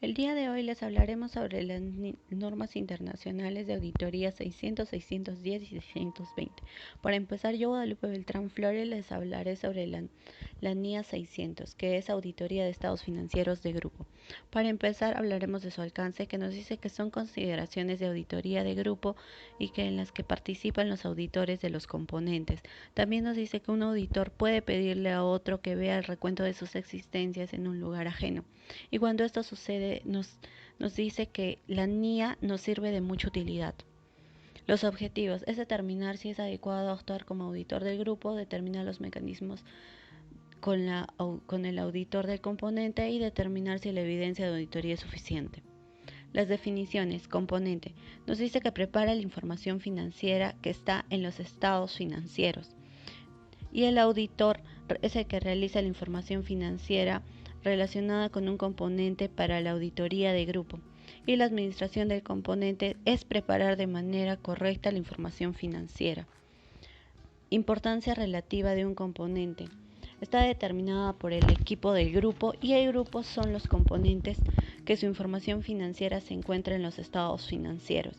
El día de hoy les hablaremos sobre las normas internacionales de auditoría 600, 610 y 620. Para empezar, yo, Guadalupe Beltrán Flores, les hablaré sobre la NIA 600, que es Auditoría de Estados Financieros de Grupo. Para empezar, hablaremos de su alcance, que nos dice que son consideraciones de auditoría de grupo y que en las que participan los auditores de los componentes. También nos dice que un auditor puede pedirle a otro que vea el recuento de sus existencias en un lugar ajeno. Y cuando esto sucede, nos dice que la NIA nos sirve de mucha utilidad. Los objetivos es determinar si es adecuado actuar como auditor del grupo, determinar los mecanismos con el auditor del componente y determinar si la evidencia de auditoría es suficiente. Las definiciones. Componente. Nos dice que prepara la información financiera que está en los estados financieros. Y el auditor es el que realiza la información financiera relacionada con un componente para la auditoría de grupo. Y la administración del componente es preparar de manera correcta la información financiera. Importancia relativa de un componente. Está determinada por el equipo del grupo y el grupo son los componentes que su información financiera se encuentra en los estados financieros.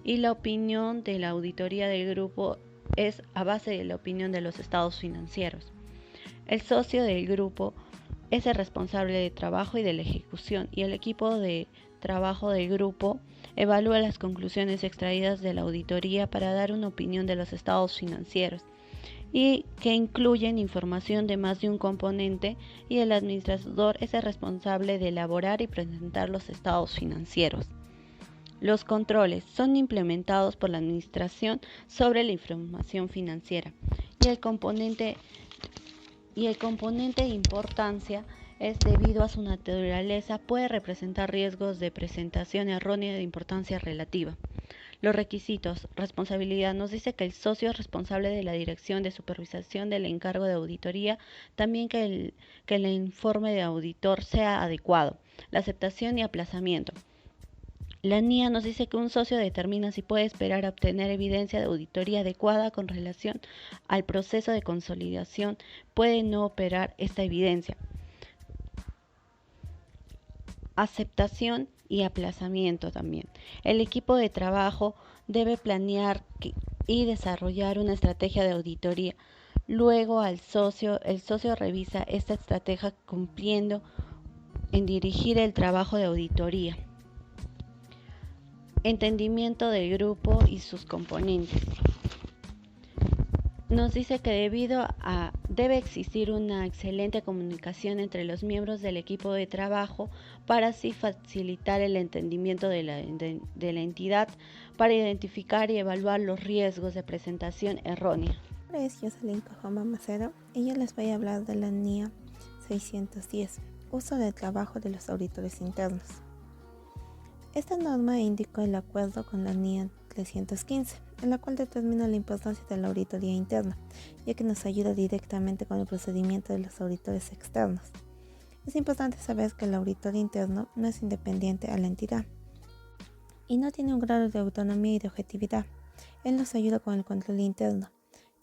Y la opinión de la auditoría del grupo es a base de la opinión de los estados financieros. El socio del grupo es el responsable de trabajo y de la ejecución, y el equipo de trabajo del grupo evalúa las conclusiones extraídas de la auditoría para dar una opinión de los estados financieros y que incluyen información de más de un componente, y el administrador es el responsable de elaborar y presentar los estados financieros. Los controles son implementados por la administración sobre la información financiera y el componente de importancia es debido a su naturaleza puede representar riesgos de presentación errónea de importancia relativa. Los requisitos. Responsabilidad. Nos dice que el socio es responsable de la dirección de supervisación del encargo de auditoría, también que el informe de auditor sea adecuado. La aceptación y aplazamiento. La NIA nos dice que un socio determina si puede esperar a obtener evidencia de auditoría adecuada con relación al proceso de consolidación, puede no operar esta evidencia. Aceptación y aplazamiento también. El equipo de trabajo debe planear y desarrollar una estrategia de auditoría. Luego el socio revisa esta estrategia cumpliendo en dirigir el trabajo de auditoría. Entendimiento del grupo y sus componentes. Nos dice que debe existir una excelente comunicación entre los miembros del equipo de trabajo para así facilitar el entendimiento de la entidad, para identificar y evaluar los riesgos de presentación errónea. Mi nombre es Jocelyn Cojoma Macedo y yo les voy a hablar de la NIA 610, uso del trabajo de los auditores internos. Esta norma indicó el acuerdo con la NIA 315, en la cual determina la importancia de la auditoría interna, ya que nos ayuda directamente con el procedimiento de los auditores externos. Es importante saber que el auditor interno no es independiente a la entidad y no tiene un grado de autonomía y de objetividad. Él nos ayuda con el control interno,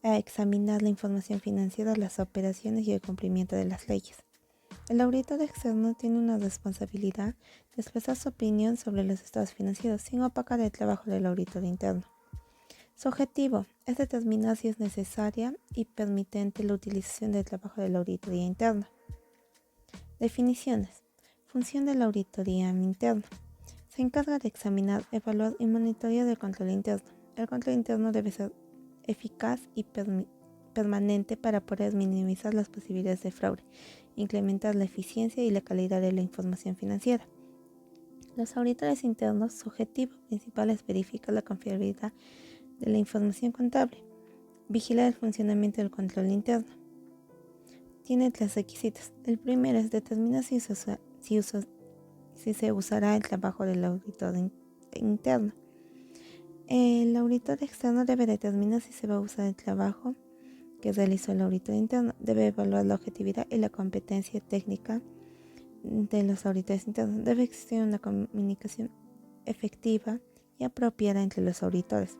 a examinar la información financiera, las operaciones y el cumplimiento de las leyes. El auditor externo tiene una responsabilidad de expresar su opinión sobre los estados financieros sin opacar el trabajo del auditor interno. Su objetivo es determinar si es necesaria y permitente la utilización del trabajo de la auditoría interna. Definiciones. Función de la auditoría interna. Se encarga de examinar, evaluar y monitorear el control interno. El control interno debe ser eficaz y permanente para poder minimizar las posibilidades de fraude, incrementar la eficiencia y la calidad de la información financiera. Los auditores internos, su objetivo principal es verificar la confiabilidad de la información contable, vigilar el funcionamiento del control interno. Tiene tres requisitos. El primero es determinar si se usará el trabajo del auditor interno. El auditor externo debe determinar si se va a usar el trabajo que realizó el auditor interno. Debe evaluar la objetividad y la competencia técnica de los auditores internos. Debe existir una comunicación efectiva y apropiada entre los auditores.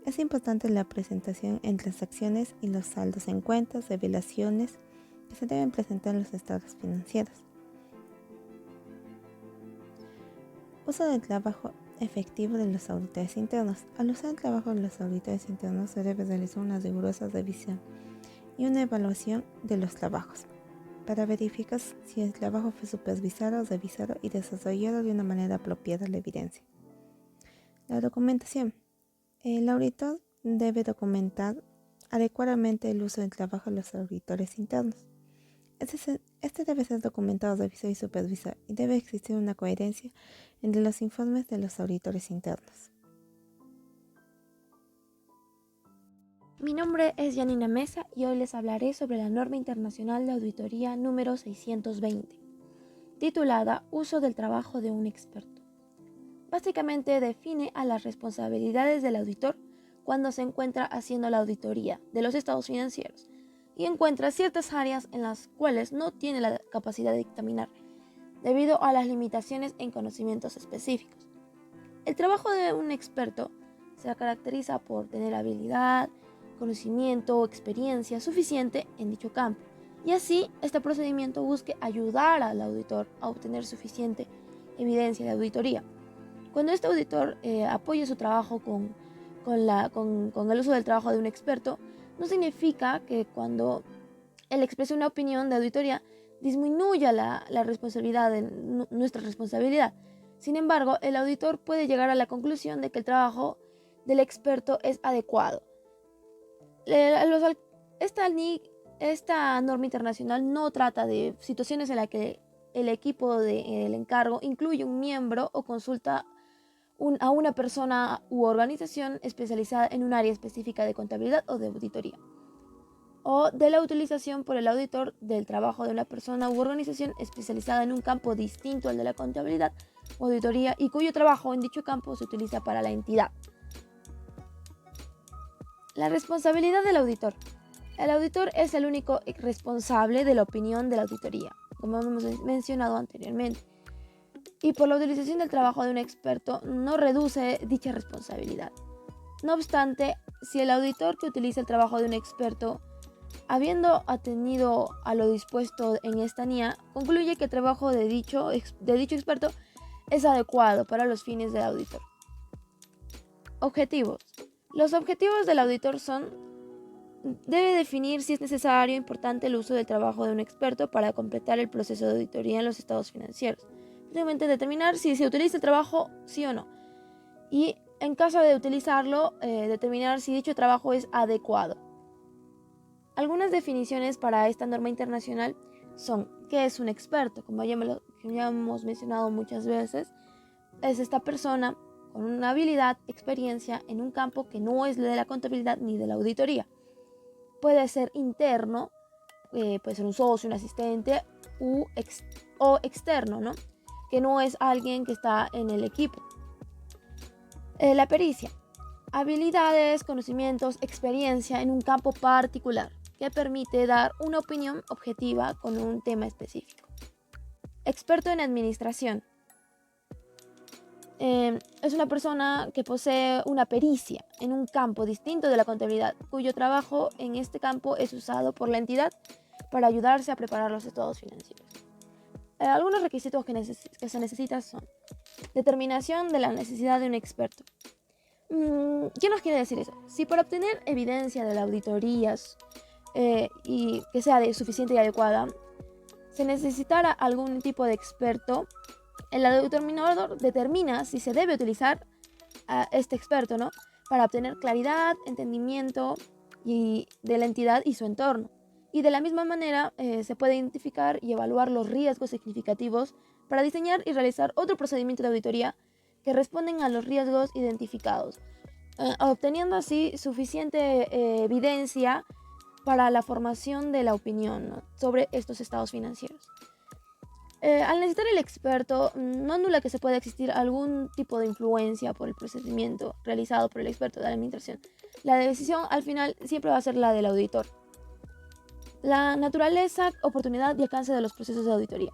Es importante la presentación en transacciones y los saldos en cuentas, revelaciones que se deben presentar en los estados financieros. Uso del trabajo efectivo de los auditores internos. Al usar el trabajo de los auditores internos se debe realizar una rigurosa revisión y una evaluación de los trabajos para verificar si el trabajo fue supervisado, revisado y desarrollado de una manera apropiada a la evidencia. La documentación. El auditor debe documentar adecuadamente el uso del trabajo de los auditores internos. Este debe ser documentado, revisado y supervisado, y debe existir una coherencia entre los informes de los auditores internos. Mi nombre es Janina Mesa y hoy les hablaré sobre la norma internacional de auditoría número 620, titulada Uso del trabajo de un experto. Básicamente define a las responsabilidades del auditor cuando se encuentra haciendo la auditoría de los estados financieros y encuentra ciertas áreas en las cuales no tiene la capacidad de dictaminar, debido a las limitaciones en conocimientos específicos. El trabajo de un experto se caracteriza por tener habilidad, conocimiento o experiencia suficiente en dicho campo, y así este procedimiento busque ayudar al auditor a obtener suficiente evidencia de auditoría. Cuando este auditor apoya su trabajo con el uso del trabajo de un experto, no significa que cuando él exprese una opinión de auditoría disminuya la responsabilidad de nuestra responsabilidad. Sin embargo, el auditor puede llegar a la conclusión de que el trabajo del experto es adecuado. Esta norma internacional no trata de situaciones en las que el equipo del encargo incluye un miembro o consulta a una persona u organización especializada en un área específica de contabilidad o de auditoría, o de la utilización por el auditor del trabajo de una persona u organización especializada en un campo distinto al de la contabilidad o auditoría y cuyo trabajo en dicho campo se utiliza para la entidad. La responsabilidad del auditor. El auditor es el único responsable de la opinión de la auditoría, como hemos mencionado anteriormente, y por la utilización del trabajo de un experto no reduce dicha responsabilidad. No obstante, si el auditor que utiliza el trabajo de un experto, habiendo atendido a lo dispuesto en esta NIA, concluye que el trabajo de dicho experto es adecuado para los fines del auditor. Objetivos. Los objetivos del auditor debe definir si es necesario o importante el uso del trabajo de un experto para completar el proceso de auditoría en los estados financieros. Finalmente, determinar si se utiliza el trabajo sí o no. Y en caso de utilizarlo, determinar si dicho trabajo es adecuado. Algunas definiciones para esta norma internacional son: ¿qué es un experto? Como ya hemos mencionado muchas veces, es esta persona con una habilidad, experiencia en un campo que no es de la contabilidad ni de la auditoría. Puede ser interno, puede ser un socio, un asistente, o externo, ¿no? Que no es alguien que está en el equipo. La pericia. Habilidades, conocimientos, experiencia en un campo particular que permite dar una opinión objetiva con un tema específico. Experto en administración. Es una persona que posee una pericia en un campo distinto de la contabilidad, cuyo trabajo en este campo es usado por la entidad para ayudarse a preparar los estados financieros. Algunos requisitos que se necesitan son: determinación de la necesidad de un experto. ¿Qué nos quiere decir eso? Si para obtener evidencia de las auditorías y que sea suficiente y adecuada, se necesitara algún tipo de experto, el determinador determina si se debe utilizar a este experto, ¿no?, para obtener claridad, entendimiento de la entidad y su entorno. Y de la misma manera se puede identificar y evaluar los riesgos significativos para diseñar y realizar otro procedimiento de auditoría que responden a los riesgos identificados, obteniendo así suficiente evidencia para la formación de la opinión, ¿no?, sobre estos estados financieros. Al necesitar el experto, no anula que se pueda existir algún tipo de influencia por el procedimiento realizado por el experto de la administración. La decisión al final siempre va a ser la del auditor. La naturaleza, oportunidad y alcance de los procesos de auditoría.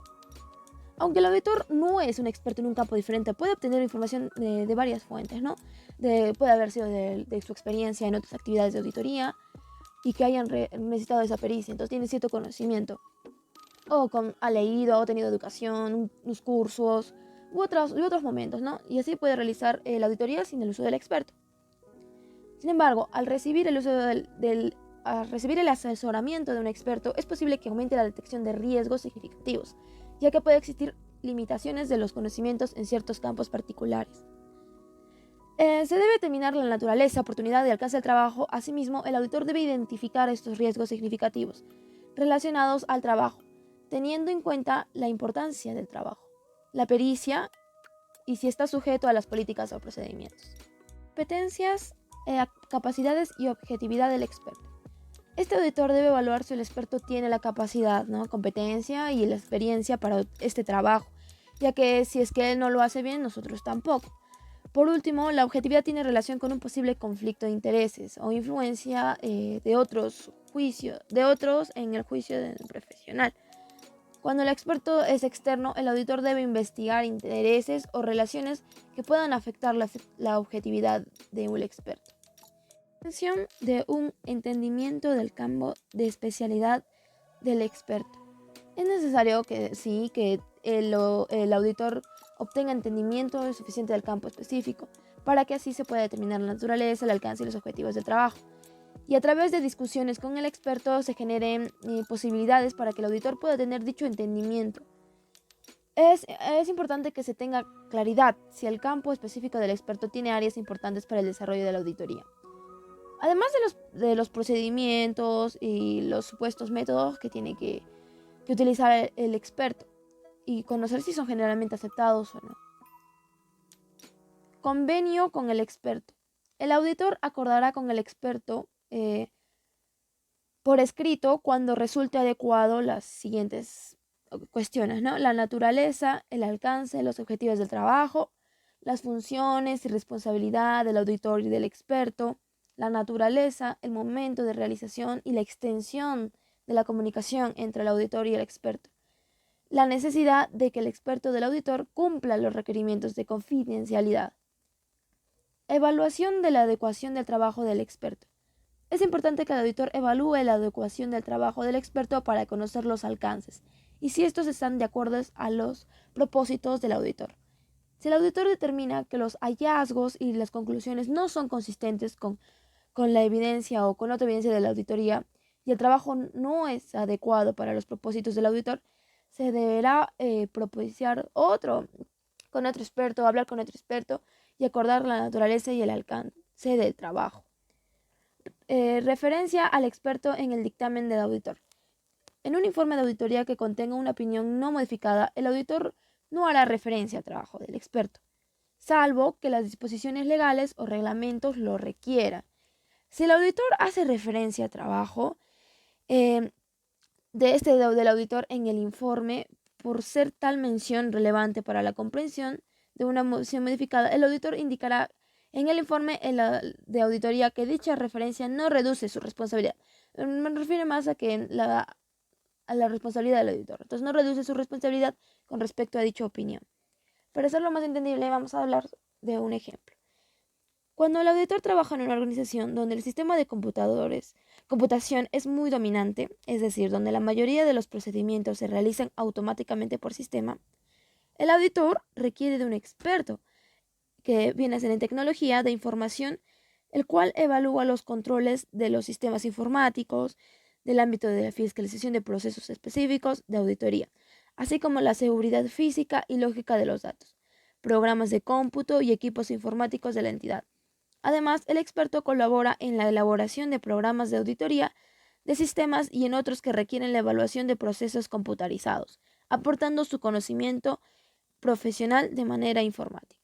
Aunque el auditor no es un experto en un campo diferente, puede obtener información de varias fuentes, ¿no? Puede haber sido de su experiencia en otras actividades de auditoría y que hayan necesitado esa pericia, entonces tiene cierto conocimiento. O ha leído, ha tenido educación, unos cursos, u otros momentos, ¿no? Y así puede realizar la auditoría sin el uso del experto. Sin embargo, al recibir al recibir el asesoramiento de un experto, es posible que aumente la detección de riesgos significativos, ya que puede existir limitaciones de los conocimientos en ciertos campos particulares. Se debe determinar la naturaleza, oportunidad y alcance del trabajo. Asimismo, el auditor debe identificar estos riesgos significativos relacionados al trabajo, teniendo en cuenta la importancia del trabajo, la pericia y si está sujeto a las políticas o procedimientos. Competencias, capacidades y objetividad del experto. Este auditor debe evaluar si el experto tiene la capacidad, ¿no?, competencia y la experiencia para este trabajo, ya que si es que él no lo hace bien, nosotros tampoco. Por último, la objetividad tiene relación con un posible conflicto de intereses o influencia de otros en el juicio del profesional. Cuando el experto es externo, el auditor debe investigar intereses o relaciones que puedan afectar la objetividad de un experto. De un entendimiento del campo de especialidad del experto. Es necesario que el auditor obtenga entendimiento suficiente del campo específico para que así se pueda determinar la naturaleza, el alcance y los objetivos del trabajo. Y a través de discusiones con el experto se generen posibilidades para que el auditor pueda tener dicho entendimiento. Es importante que se tenga claridad si el campo específico del experto tiene áreas importantes para el desarrollo de la auditoría. Además de los procedimientos y los supuestos métodos que tiene que utilizar el experto y conocer si son generalmente aceptados o no. Convenio con el experto. El auditor acordará con el experto por escrito cuando resulte adecuado las siguientes cuestiones, ¿no? La naturaleza, el alcance, los objetivos del trabajo, las funciones y responsabilidad del auditor y del experto, la naturaleza, el momento de realización y la extensión de la comunicación entre el auditor y el experto, la necesidad de que el experto del auditor cumpla los requerimientos de confidencialidad. Evaluación de la adecuación del trabajo del experto. Es importante que el auditor evalúe la adecuación del trabajo del experto para conocer los alcances y si estos están de acuerdo a los propósitos del auditor. Si el auditor determina que los hallazgos y las conclusiones no son consistentes con la evidencia o con otra evidencia de la auditoría y el trabajo no es adecuado para los propósitos del auditor, se deberá propiciar hablar con otro experto y acordar la naturaleza y el alcance del trabajo. Referencia al experto en el dictamen del auditor. En un informe de auditoría que contenga una opinión no modificada, el auditor no hará referencia al trabajo del experto, salvo que las disposiciones legales o reglamentos lo requieran. Si el auditor hace referencia al trabajo del auditor en el informe, por ser tal mención relevante para la comprensión de una moción modificada, el auditor indicará en el informe de auditoría que dicha referencia no reduce su responsabilidad. Me refiero más a que a la responsabilidad del auditor. Entonces no reduce su responsabilidad con respecto a dicha opinión. Para hacerlo más entendible, vamos a hablar de un ejemplo. Cuando el auditor trabaja en una organización donde el sistema de computación es muy dominante, es decir, donde la mayoría de los procedimientos se realizan automáticamente por sistema, el auditor requiere de un experto que viene a ser en tecnología de información, el cual evalúa los controles de los sistemas informáticos, del ámbito de la fiscalización de procesos específicos de auditoría, así como la seguridad física y lógica de los datos, programas de cómputo y equipos informáticos de la entidad. Además, el experto colabora en la elaboración de programas de auditoría de sistemas y en otros que requieren la evaluación de procesos computarizados, aportando su conocimiento profesional de manera informática.